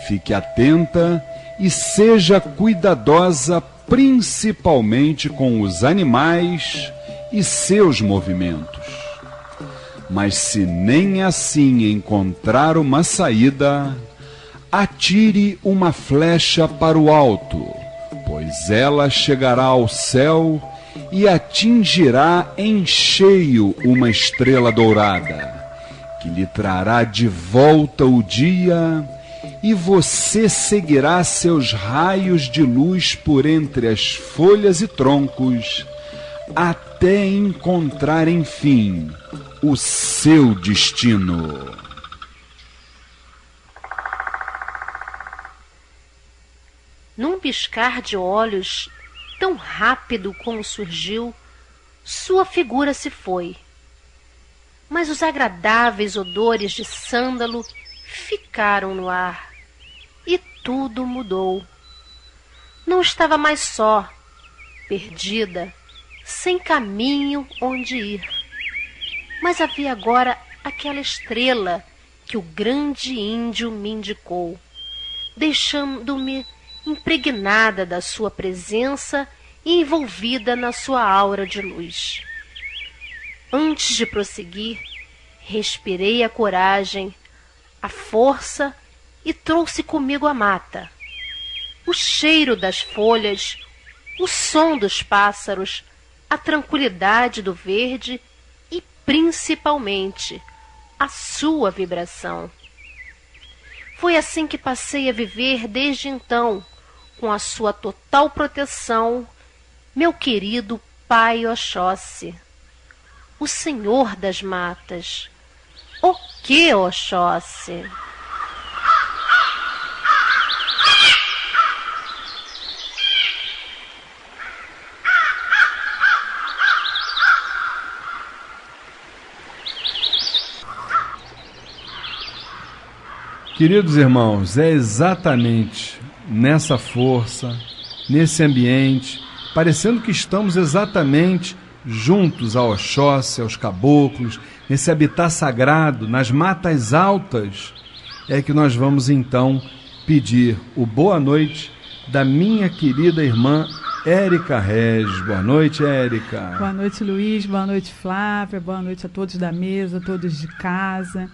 Fique atenta e seja cuidadosa, principalmente com os animais e seus movimentos. Mas se nem assim encontrar uma saída, atire uma flecha para o alto, pois ela chegará ao céu e atingirá em cheio uma estrela dourada, que lhe trará de volta o dia, e você seguirá seus raios de luz por entre as folhas e troncos, até encontrar, enfim, o seu destino. Num piscar de olhos, tão rápido como surgiu, sua figura se foi. Mas os agradáveis odores de sândalo ficaram no ar, e tudo mudou. Não estava mais só, perdida, sem caminho onde ir. Mas havia agora aquela estrela que o grande índio me indicou, deixando-me impregnada da sua presença e envolvida na sua aura de luz. Antes de prosseguir, respirei a coragem, a força e trouxe comigo a mata. O cheiro das folhas, o som dos pássaros, a tranquilidade do verde e, principalmente, a sua vibração. Foi assim que passei a viver desde então, com a sua total proteção, meu querido Pai Oxóssi, o Senhor das Matas. O que, Oxóssi? Queridos irmãos, é exatamente nessa força, nesse ambiente, parecendo que estamos exatamente juntos a Oxóssi, aos caboclos, nesse habitat sagrado, nas matas altas, é que nós vamos então pedir o boa noite da minha querida irmã Érica Regis. Boa noite, Érica. Boa noite, Luiz. Boa noite, Flávia. Boa noite a todos da mesa, a todos de casa,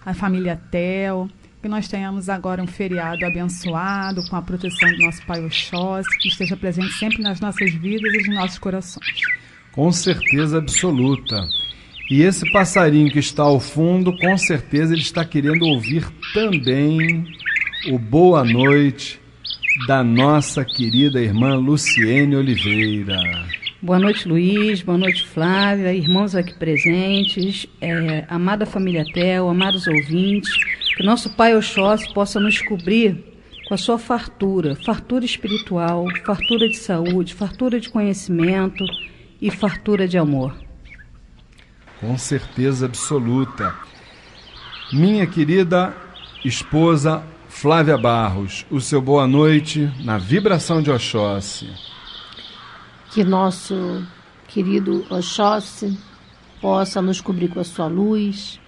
a família Tel. Que nós tenhamos agora um feriado abençoado, com a proteção do nosso Pai Oxóssi, que esteja presente sempre nas nossas vidas e nos nossos corações. Com certeza absoluta. E esse passarinho que está ao fundo, com certeza ele está querendo ouvir também o boa noite da nossa querida irmã Luciene Oliveira. Boa noite, Luiz. Boa noite, Flávia, irmãos aqui presentes, amada família Tel, amados ouvintes. Que nosso Pai Oxóssi possa nos cobrir com a sua fartura, fartura espiritual, fartura de saúde, fartura de conhecimento e fartura de amor. Com certeza absoluta. Minha querida esposa Flávia Barros, o seu boa noite na vibração de Oxóssi. Que nosso querido Oxóssi possa nos cobrir com a sua luz,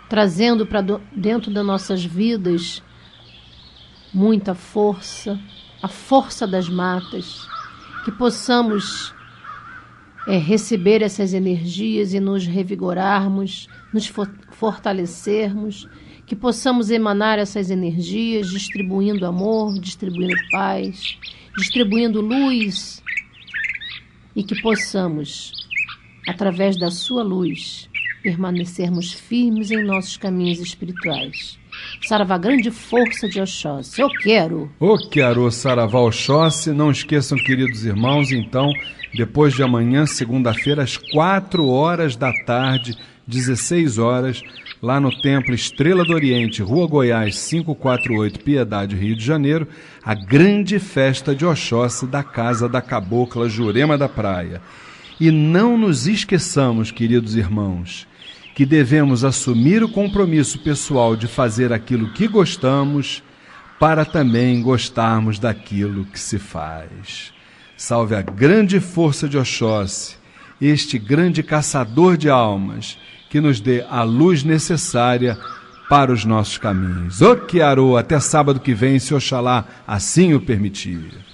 trazendo para dentro das nossas vidas muita força, a força das matas, que possamos receber essas energias e nos revigorarmos, nos fortalecermos, que possamos emanar essas energias distribuindo amor, distribuindo paz, distribuindo luz, e que possamos, através da sua luz, permanecermos firmes em nossos caminhos espirituais. Saravá, grande força de Oxóssi. Eu quero. O quero, Saravá Oxóssi. Não esqueçam, queridos irmãos, então, depois de amanhã, segunda-feira, às 16h, 16 horas, lá no Templo Estrela do Oriente, Rua Goiás, 548, Piedade, Rio de Janeiro, a grande festa de Oxóssi da Casa da Cabocla Jurema da Praia. E não nos esqueçamos, queridos irmãos, que devemos assumir o compromisso pessoal de fazer aquilo que gostamos para também gostarmos daquilo que se faz. Salve a grande força de Oxóssi, este grande caçador de almas, que nos dê a luz necessária para os nossos caminhos. O Quiarô, até sábado que vem, se Oxalá assim o permitir.